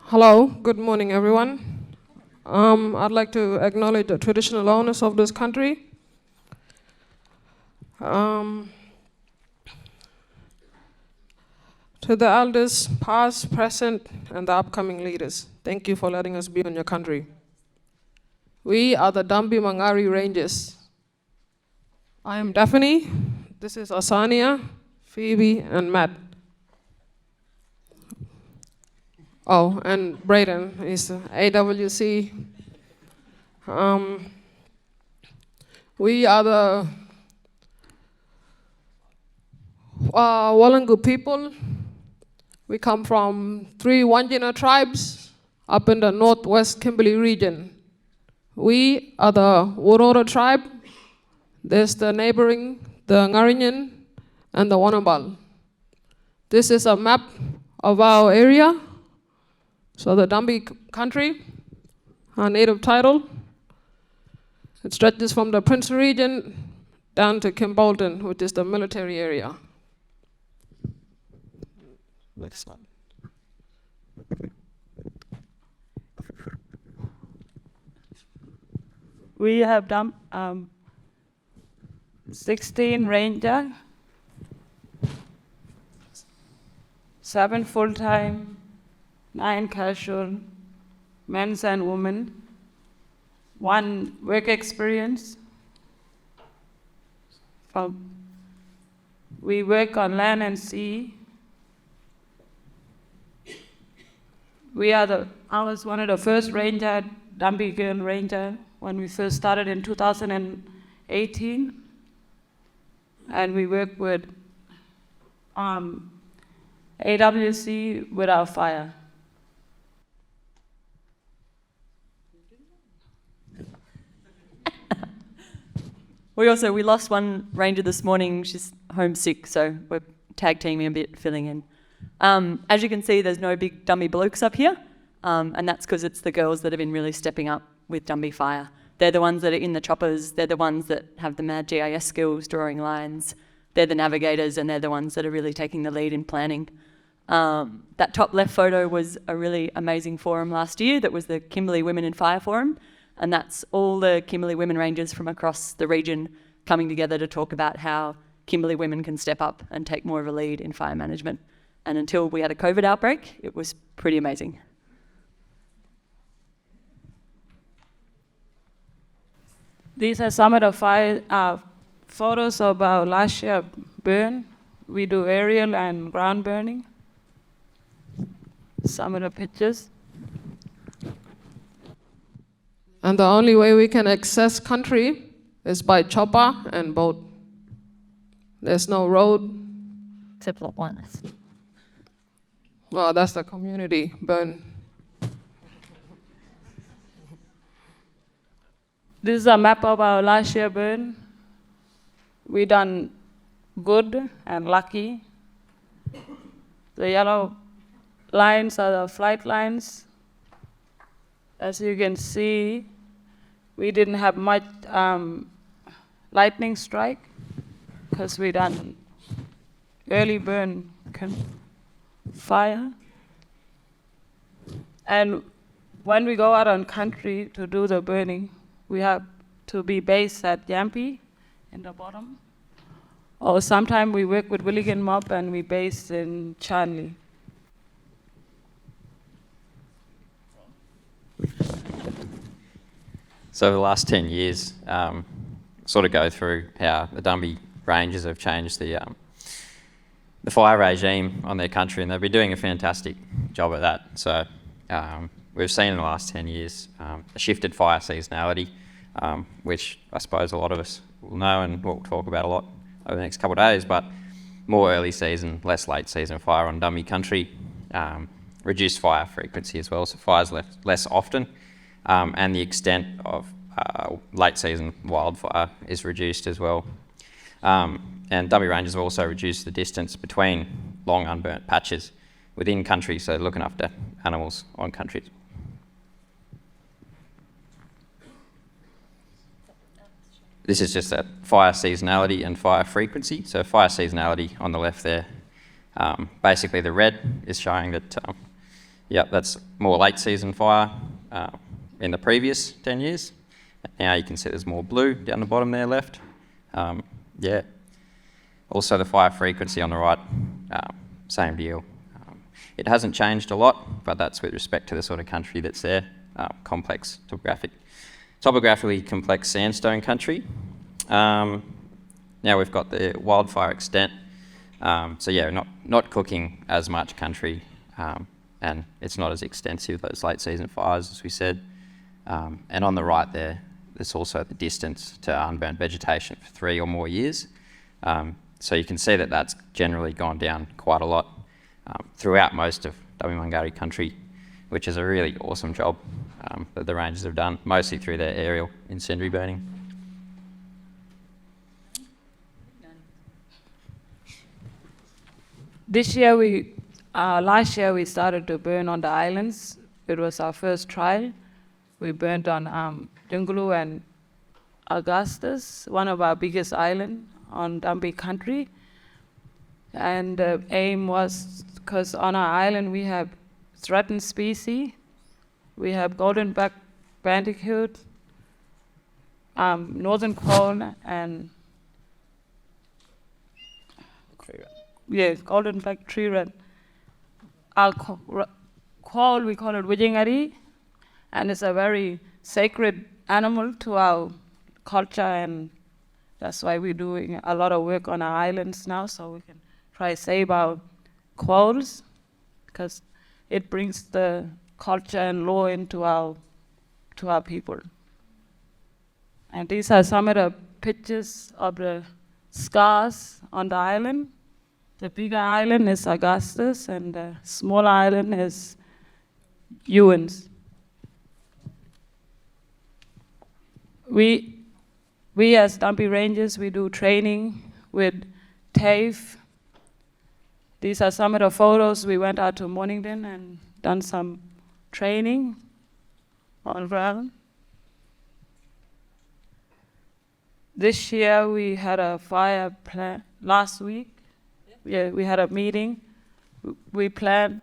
Hello, good morning everyone. I'd like to acknowledge the traditional owners of this country. To the elders, past, present, and the upcoming leaders, thank you for letting us be on your country. We are the Dambimangari Rangers. I am Daphne, this is Asania, Phoebe, and Matt. Oh, and Brayden is AWC. We are the Wallangu people. We come from 3 Wandjina tribes up in the northwest Kimberley region. We are the Wurora tribe. There's the neighboring, the Ngarinyan, and the Wanabal. This is a map of our area. So the Dambi country, our native title, it stretches from the Prince region down to Kimbolton, which is the military area. Next slide. We have done 16 ranger, 7 full-time, 9 casual, men's and women, 1 work experience. We work on land and sea. I was one of the first ranger, Dambi girl ranger, when we first started in 2018. And we work with AWC with our fire. We lost one ranger this morning. She's homesick, so we're tag teaming a bit, filling in. As you can see, there's no big Dumby blokes up here, and that's because it's the girls that have been really stepping up with Dumby Fire. They're the ones that are in the choppers. They're the ones that have the mad GIS skills, drawing lines. They're the navigators, and they're the ones that are really taking the lead in planning. That top left photo was a really amazing forum last year. That was the Kimberley Women in Fire Forum. And that's all the Kimberley women rangers from across the region coming together to talk about how Kimberley women can step up and take more of a lead in fire management. And until we had a COVID outbreak, it was pretty amazing. These are some of the photos of our last year burn. We do aerial and ground burning. Some of the pictures. And the only way we can access country is by chopper and boat. There's no road. Except for one. Well, that's the community burn. This is a map of our last year burn. We done good and lucky. The yellow lines are the flight lines. As you can see, we didn't have much lightning strike because we done early burn fire. And when we go out on country to do the burning, we have to be based at Yampi in the bottom. Or sometimes we work with Willigan Mob and we based in Chanley. So the last 10 years sort of go through how the Dumby Rangers have changed the fire regime on their country, and they've been doing a fantastic job at that. So we've seen in the last 10 years a shifted fire seasonality, which I suppose a lot of us will know and we'll talk about a lot over the next couple of days, but more early season, less late season fire on Dumby country, reduced fire frequency as well, so fires less often. And the extent of late season wildfire is reduced as well. And Dumby Rangers have also reduced the distance between long unburnt patches within country, so looking after animals on country. This is just a fire seasonality and fire frequency. So fire seasonality on the left there, basically the red is showing that Yep, that's more late season fire in the previous 10 years. Now you can see there's more blue down the bottom there left. Yeah. Also the fire frequency on the right, same deal. It hasn't changed a lot, but that's with respect to the sort of country that's there, complex topographically complex sandstone country. Now we've got the wildfire extent. So yeah, not cooking as much country, and it's not as extensive as late season fires, as we said. And on the right there's also the distance to unburnt vegetation for 3 or more years. So you can see that that's generally gone down quite a lot throughout most of Dambimangari country, which is a really awesome job that the rangers have done, mostly through their aerial incendiary burning. This year, last year we started to burn on the islands. It was our first trial. We burned on Jungulu and Augustus, one of our biggest islands on Dambi country. And the aim was, because on our island we have threatened species. We have golden back bandicoot, northern quail, and golden back tree rat. Our quail, we call it Aboriginal, and it's a very sacred animal to our culture, and that's why we're doing a lot of work on our islands now, so we can try to save our quails, because it brings the culture and law into our people. And these are some of the pictures of the scars on the island. The bigger island is Augustus, and the smaller island is Ewens. We as Dambi Rangers, we do training with TAFE. These are some of the photos. We went out to Mornington and done some training on ground. This year we had a fire plan. Last week, we had a meeting. We planned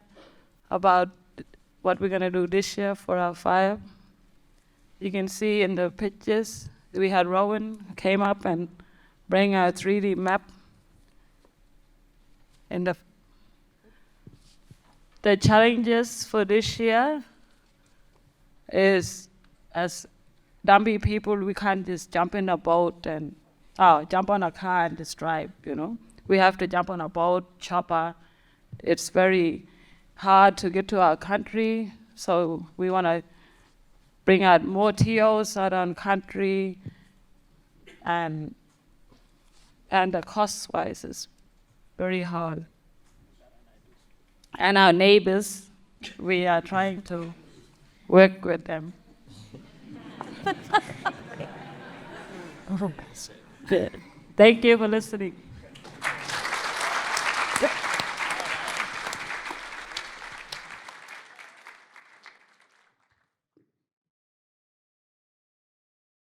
about what we're gonna do this year for our fire. You can see in the pictures, we had Rowan came up and bring a 3D map. And the challenges for this year is, as Dambi people, we can't just jump in a boat and jump on a car and just drive, We have to jump on a boat, chopper. It's very hard to get to our country, so we want to bring out more TOs out on country, and the cost-wise is very hard. And our neighbors, we are trying to work with them. Thank you for listening.